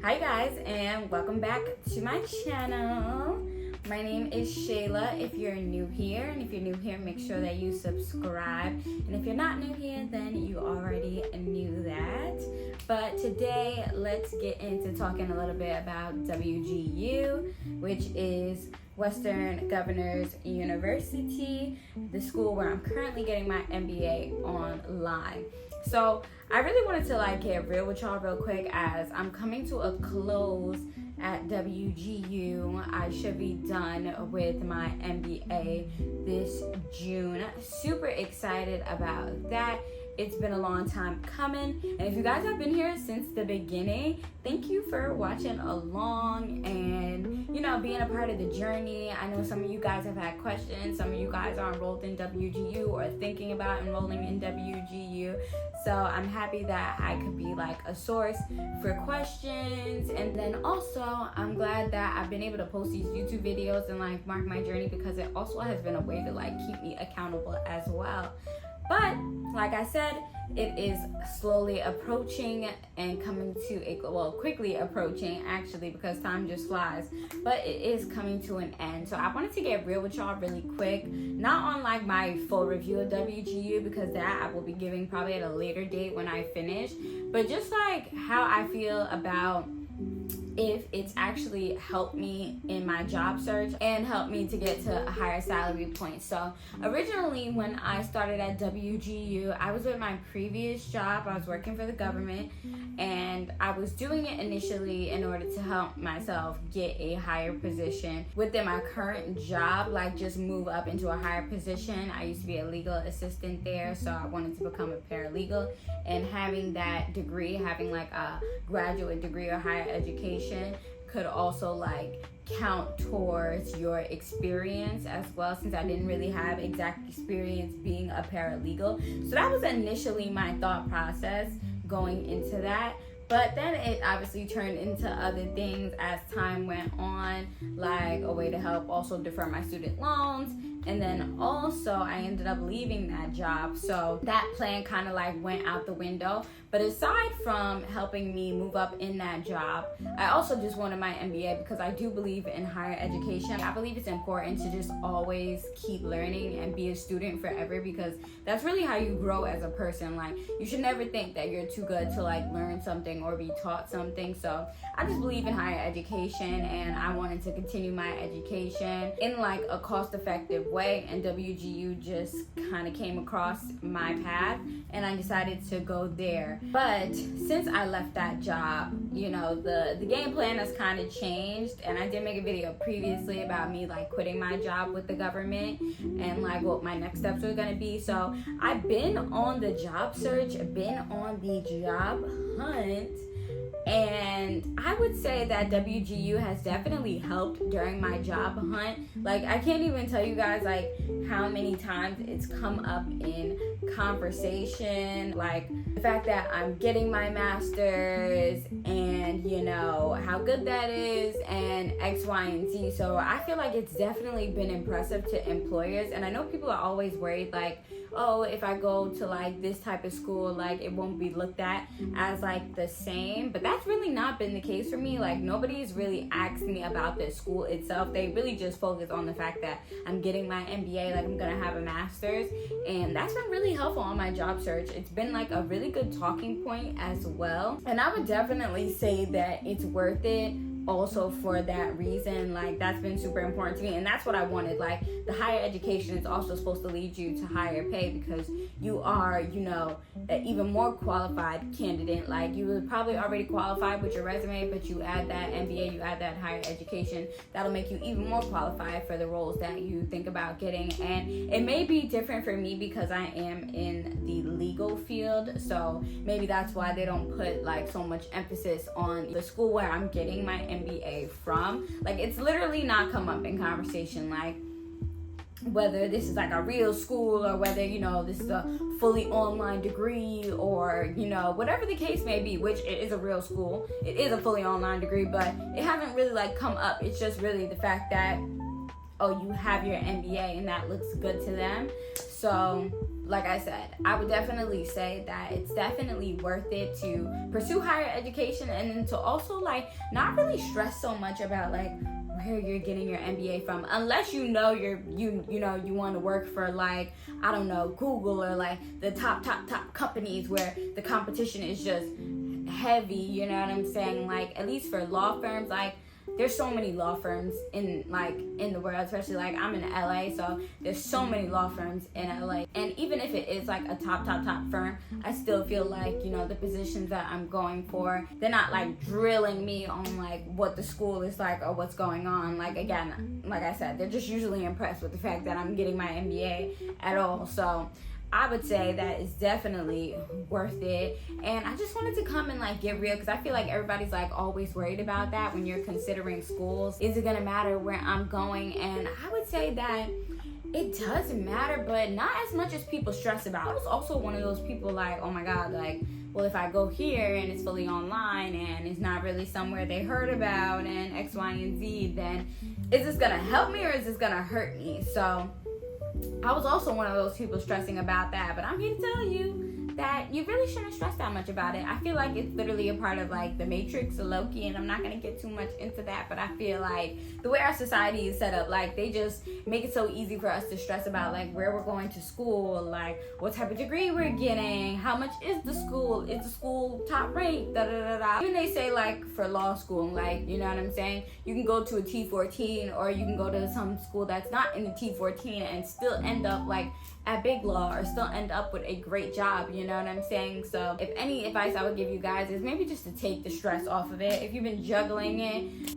Hi guys, and welcome back to my channel. My name is Shayla if you're new here, and if you're new here, make sure that you subscribe. And if you're not new here, then you already knew that. But today, let's get into talking a little bit about WGU, which is Western Governors University, the school where I'm currently getting my MBA online. So I really wanted to get real with y'all real quick as I'm coming to a close at WGU. I should be done with my MBA this June. Super excited about that. It's been a long time coming, and if you guys have been here since the beginning, thank you for watching along and being a part of the journey. I know some of you guys have had questions, some of you guys are enrolled in WGU or thinking about enrolling in WGU, so I'm happy that I could be a source for questions. And then also I'm glad that I've been able to post these YouTube videos and mark my journey, because it also has been a way to keep me accountable as well. But like I said, it is slowly approaching and coming to quickly approaching actually, because time just flies, but it is coming to an end. So I wanted to get real with y'all really quick, not on my full review of WGU, because that I will be giving probably at a later date when I finish, but just how I feel about if it's actually helped me in my job search and helped me to get to a higher salary point. So originally when I started at WGU, I was with my previous job. I was working for the government, and I was doing it initially in order to help myself get a higher position within my current job, just move up into a higher position. I used to be a legal assistant there, so I wanted to become a paralegal, and having that degree, having a graduate degree or higher education, could also count towards your experience as well, since I didn't really have exact experience being a paralegal. So that was initially my thought process going into that. But then it obviously turned into other things as time went on, a way to help also defer my student loans. And then also I ended up leaving that job. So that plan kind of went out the window. But aside from helping me move up in that job, I also just wanted my MBA because I do believe in higher education. I believe it's important to just always keep learning and be a student forever, because that's really how you grow as a person. You should never think that you're too good to learn something or be taught something. So I just believe in higher education, and I wanted to continue my education in a cost-effective way, and WGU just kind of came across my path and I decided to go there. But since I left that job, the game plan has kind of changed, and I did make a video previously about me quitting my job with the government and what my next steps were going to be. So I've been on the job search, been on the job hunt, and I would say that WGU has definitely helped during my job hunt. I can't even tell you guys how many times it's come up in conversation, the fact that I'm getting my master's and how good that is and X, Y, and Z. So I feel it's definitely been impressive to employers, and I know people are always worried oh, if I go to this type of school, it won't be looked at as the same. But that's really not been the case for me. Nobody's really asked me about the school itself. They really just focus on the fact that I'm getting my MBA, I'm gonna have a master's, and that's been really helpful on my job search. It's been a really good talking point as well, and I would definitely say that it's worth it also for that reason. That's been super important to me, and that's what I wanted. The higher education is also supposed to lead you to higher pay, because you are an even more qualified candidate. You were probably already qualified with your resume, but you add that MBA, you add that higher education, that'll make you even more qualified for the roles that you think about getting. And it may be different for me because I am in the legal field, so maybe that's why they don't put so much emphasis on the school where I'm getting my MBA from. It's literally not come up in conversation whether this is a real school or whether this is a fully online degree or whatever the case may be, which it is a real school, it is a fully online degree, but it hasn't really come up. It's just really the fact that you have your MBA and that looks good to them. So like I said, I would definitely say that it's definitely worth it to pursue higher education, and then to also like not really stress so much about like where you're getting your MBA from, unless you know you want to work for like, I don't know, Google or like the top companies where the competition is just heavy, you know what I'm saying? Like, at least for law firms, like there's so many law firms in the world, especially like I'm in LA, so there's so many law firms in LA. And even if it is like a top firm, I still feel like, you know, the positions that I'm going for, they're not like drilling me on like what the school is like or what's going on. Like, again, like I said, they're just usually impressed with the fact that I'm getting my MBA at all. So I would say that it's definitely worth it. And I just wanted to come and like get real, because I feel like everybody's like always worried about that when you're considering schools. Is it gonna matter where I'm going? And I would say that it does matter, but not as much as people stress about. I was also one of those people like, oh my god, like, well, if I go here and it's fully online and it's not really somewhere they heard about and X, Y, and Z, then is this gonna help me or is this gonna hurt me? So I was also one of those people stressing about that, but I'm here to tell you that you really shouldn't stress that much about it. I feel like it's literally a part of like the Matrix or Loki, and I'm not gonna get too much into that, but I feel like the way our society is set up, like they just make it so easy for us to stress about like where we're going to school, like what type of degree we're getting, how much is the school top ranked, da da da da. Even they say like for law school, like, you know what I'm saying, you can go to a T14 or you can go to some school that's not in the T14 and still end up like at big law or still end up with a great job, you know what I'm saying? So if any advice I would give you guys is maybe just to take the stress off of it. If you've been juggling it,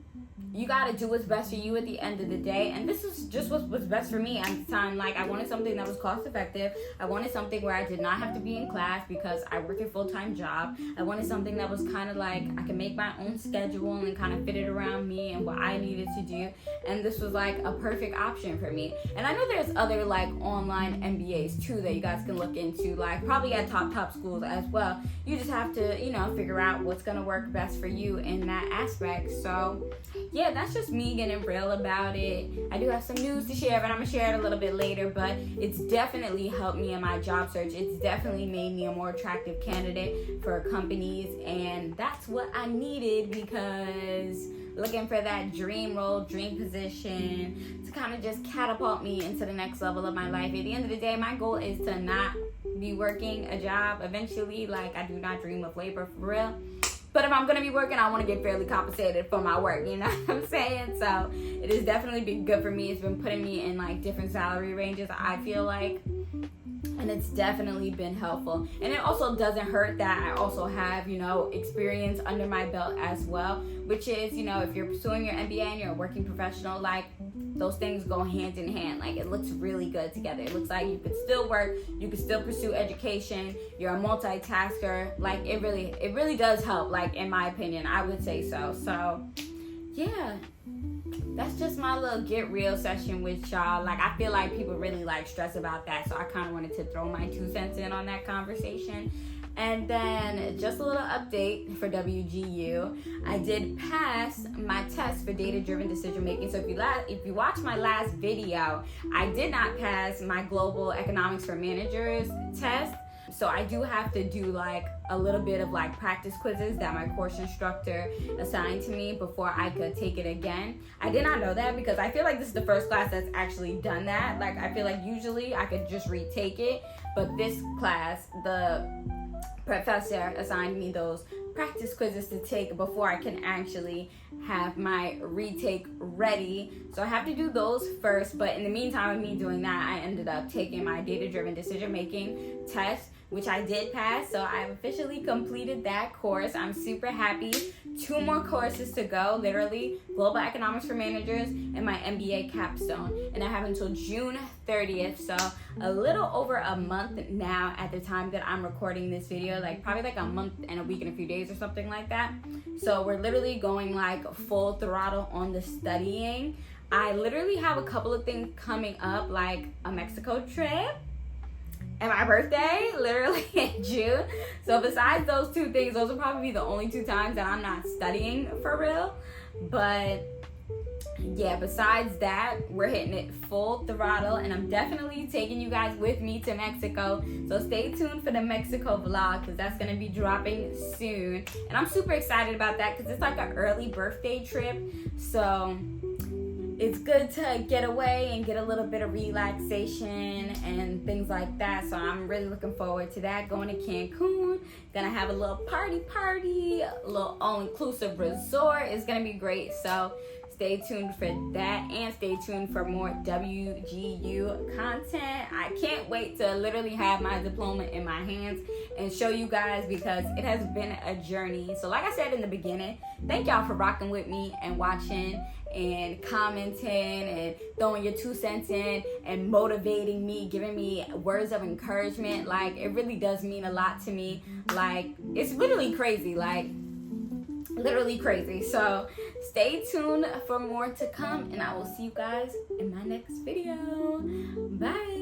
you gotta do what's best for you at the end of the day. And this is just what was best for me at the time. Like, I wanted something that was cost effective. I wanted something where I did not have to be in class because I work a full-time job. I wanted something that was kind of like I could make my own schedule and kind of fit it around me and what I needed to do. And this was like a perfect option for me. And I know there's other like online MBAs too that you guys can look into, like probably at top schools as well. You just have to, you know, figure out what's gonna work best for you in that aspect. So yeah, that's just me getting real about it. I do have some news to share, but I'm gonna share it a little bit later. But it's definitely helped me in my job search. It's definitely made me a more attractive candidate for companies, and that's what I needed, because looking for that dream role, dream position to kind of just catapult me into the next level of my life. At the end of the day, my goal is to not be working a job eventually. Like, I do not dream of labor for real. But if I'm going to be working, I want to get fairly compensated for my work, you know what I'm saying? So it has definitely been good for me. It's been putting me in like different salary ranges, I feel like. And it's definitely been helpful. And it also doesn't hurt that I also have, you know, experience under my belt as well, which is, you know, if you're pursuing your MBA and you're a working professional, like those things go hand in hand. Like, it looks really good together. It looks like you could still work, you could still pursue education, you're a multitasker. Like, it really does help, like, in my opinion, I would say so. So yeah, that's just my little get real session with y'all. Like, I feel like people really like stress about that, so I kind of wanted to throw my 2 cents in on that conversation. And then just a little update for WGU. I did pass my test for data-driven decision making. So if you watch my last video, I did not pass my global economics for managers test. So I do have to do like a little bit of like practice quizzes that my course instructor assigned to me before I could take it again. I did not know that, because I feel like this is the first class that's actually done that. Like, I feel like usually I could just retake it, but this class, the professor assigned me those practice quizzes to take before I can actually have my retake ready. So I have to do those first, but in the meantime of me doing that, I ended up taking my data-driven decision-making test, which I did pass. So I've officially completed that course. I'm super happy. 2 more courses to go, literally global economics for managers and my MBA capstone, and I have until June 30th, so a little over a month now at the time that I'm recording this video, like probably like a month and a week and a few days or something like that. So we're literally going like full throttle on the studying. I literally have a couple of things coming up, like a Mexico trip and my birthday, literally in June. So besides those 2 things, those will probably be the only 2 times that I'm not studying for real. But yeah, besides that, we're hitting it full throttle, and I'm definitely taking you guys with me to Mexico. So stay tuned for the Mexico vlog, because that's going to be dropping soon. And I'm super excited about that because it's like an early birthday trip. So it's good to get away and get a little bit of relaxation and things like that. So I'm really looking forward to that. Going to Cancun, gonna have a little party, a little all-inclusive resort. It's gonna be great. So stay tuned for that, and stay tuned for more WGU content. I can't wait to literally have my diploma in my hands and show you guys, because it has been a journey. So like I said in the beginning, thank y'all for rocking with me and watching and commenting and throwing your 2 cents in and motivating me, giving me words of encouragement. Like, it really does mean a lot to me. Like, it's literally crazy. Like, literally crazy. So stay tuned for more to come, and I will see you guys in my next video. Bye.